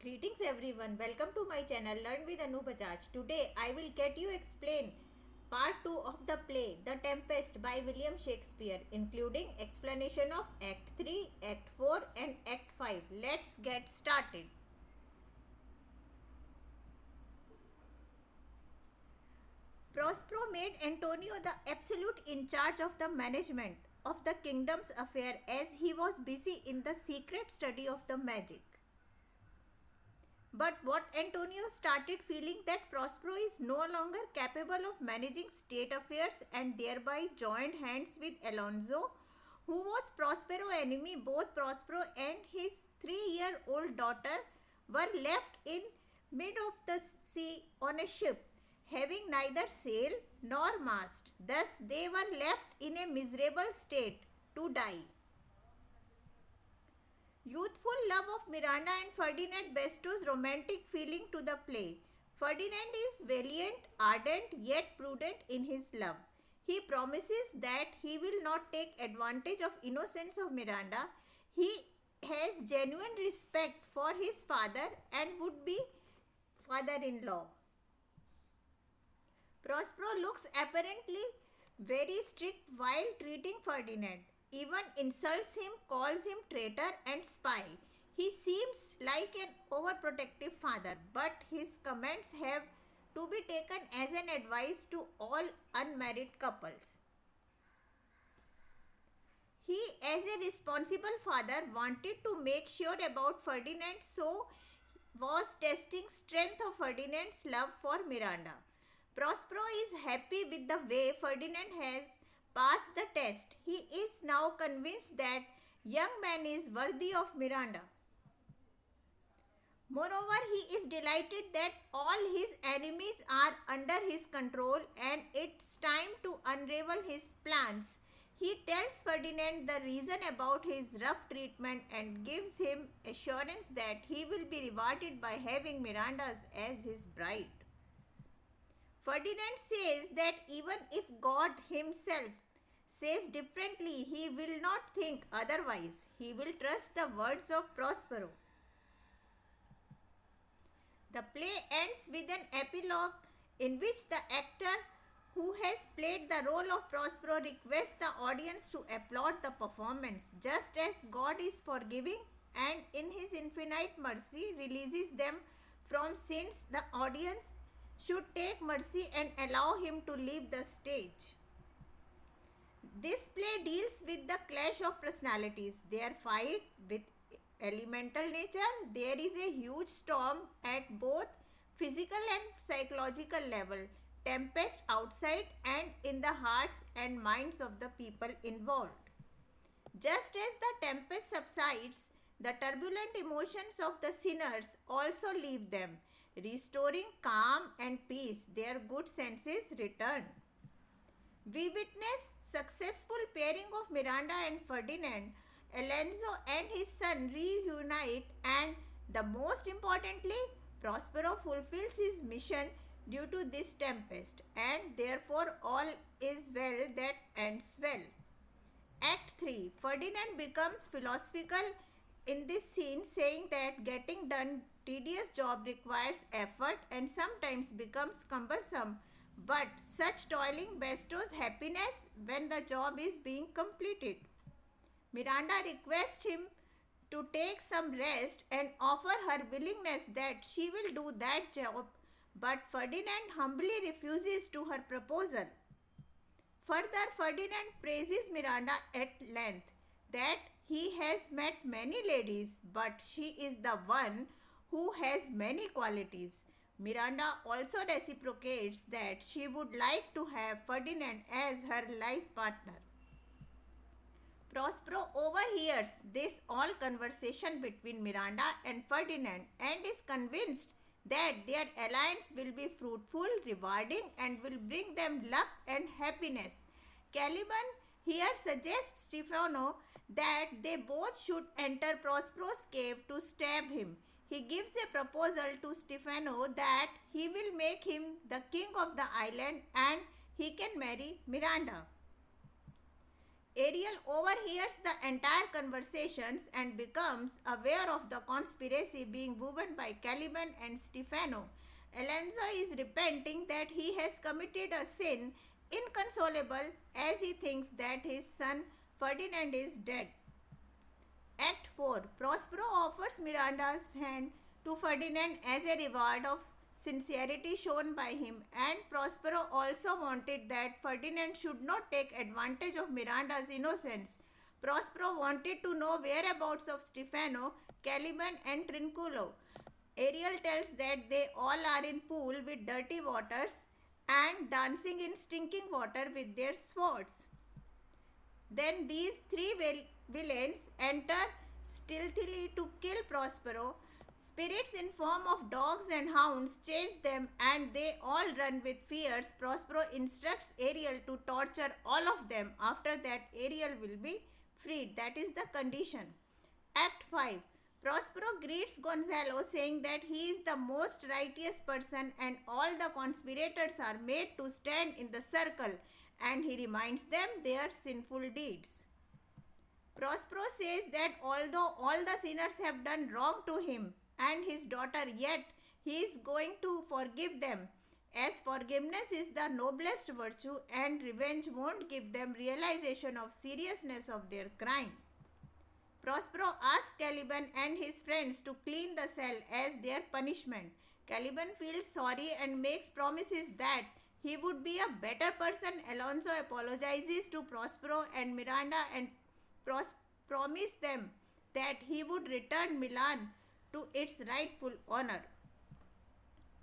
Greetings everyone, welcome to my channel Learn with Anu Bajaj. Today I will get you explain part 2 of the play The Tempest by William Shakespeare, including explanation of Act 3, Act 4 and Act 5. Let's get started. Prospero made Antonio the absolute in charge of the management of the kingdom's affair as he was busy in the secret study of the magic. But what Antonio started feeling that Prospero is no longer capable of managing state affairs and thereby joined hands with Alonso, who was Prospero's enemy. Both Prospero and his 3-year-old daughter were left in mid of the sea on a ship, having neither sail nor mast. Thus they were left in a miserable state to die. Youthful love of Miranda and Ferdinand bestows romantic feeling to the play. Ferdinand is valiant, ardent, yet prudent in his love. He promises that he will not take advantage of innocence of Miranda. He has genuine respect for his father and would-be father-in-law. Prospero looks apparently very strict while treating Ferdinand. Even insults him, calls him traitor and spy. He seems like an overprotective father, but his comments have to be taken as an advice to all unmarried couples. He, as a responsible father, wanted to make sure about Ferdinand, so was testing strength of Ferdinand's love for Miranda. Prospero is happy with the way Ferdinand has passed the test. He is now convinced that young man is worthy of Miranda. Moreover, he is delighted that all his enemies are under his control and it's time to unravel his plans. He tells Ferdinand the reason about his rough treatment and gives him assurance that he will be rewarded by having Miranda as his bride. Ferdinand says that even if God himself says differently, he will not think otherwise. He will trust the words of Prospero. The play ends with an epilogue in which the actor who has played the role of Prospero requests the audience to applaud the performance, just as God is forgiving and in his infinite mercy releases them from sins. The audience should take mercy and allow him to leave the stage. This play deals with the clash of personalities, their fight with elemental nature. There is a huge storm at both physical and psychological level, tempest outside and in the hearts and minds of the people involved. Just as the tempest subsides, the turbulent emotions of the sinners also leave them, restoring calm and peace. Their good senses return. We witness successful pairing of Miranda and Ferdinand. Alonso and his son reunite, and the most importantly, Prospero fulfills his mission due to this tempest, and therefore all is well that ends well. Act 3. Ferdinand becomes philosophical in this scene, saying that getting done tedious job requires effort and sometimes becomes cumbersome, but such toiling bestows happiness when the job is being completed. Miranda requests him to take some rest and offer her willingness that she will do that job, but Ferdinand humbly refuses to her proposal. Further, Ferdinand praises Miranda at length that he has met many ladies, but she is the one who has many qualities. Miranda also reciprocates that she would like to have Ferdinand as her life partner. Prospero overhears this all conversation between Miranda and Ferdinand and is convinced that their alliance will be fruitful, rewarding and will bring them luck and happiness. Caliban here suggests Stefano that they both should enter Prospero's cave to stab him. He gives a proposal to Stefano that he will make him the king of the island and he can marry Miranda. Ariel overhears the entire conversations and becomes aware of the conspiracy being woven by Caliban and Stefano. Alonso is repenting that he has committed a sin inconsolable as he thinks that his son Ferdinand is dead. Act 4. Prospero offers Miranda's hand to Ferdinand as a reward of sincerity shown by him, and Prospero also wanted that Ferdinand should not take advantage of Miranda's innocence. Prospero wanted to know whereabouts of Stefano, Caliban, and Trinculo. Ariel tells that they all are in pool with dirty waters and dancing in stinking water with their swords. Then these three villains enter stealthily to kill Prospero. Spirits in form of dogs and hounds chase them and they all run with fears. Prospero instructs Ariel to torture all of them. After that, Ariel will be freed. That is the condition. Act 5. Prospero greets Gonzalo saying that he is the most righteous person and all the conspirators are made to stand in the circle, and he reminds them their sinful deeds. Prospero says that although all the sinners have done wrong to him and his daughter, yet he is going to forgive them, as forgiveness is the noblest virtue and revenge won't give them realization of seriousness of their crime. Prospero asks Caliban and his friends to clean the cell as their punishment. Caliban feels sorry and makes promises that he would be a better person. Alonso apologizes to Prospero and Miranda and promised them that he would return Milan to its rightful honor.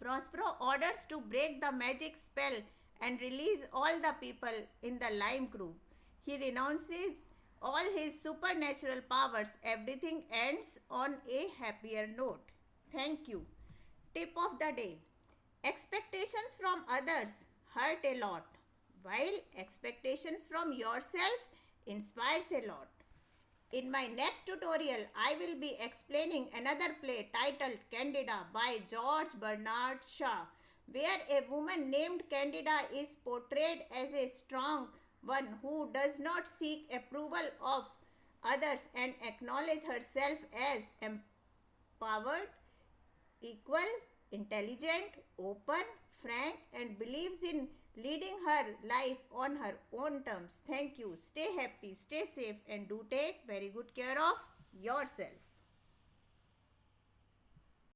Prospero orders to break the magic spell and release all the people in the Lime crew. He renounces all his supernatural powers. Everything ends on a happier note. Thank you. Tip of the day. Expectations from others hurt a lot, while expectations from yourself inspires a lot. In my next tutorial, I will be explaining another play titled Candida by George Bernard Shaw, where a woman named Candida is portrayed as a strong one who does not seek approval of others and acknowledge herself as empowered, equal, intelligent, open, frank, and believes in leading her life on her own terms. Thank you. Stay happy, stay safe, and do take very good care of yourself.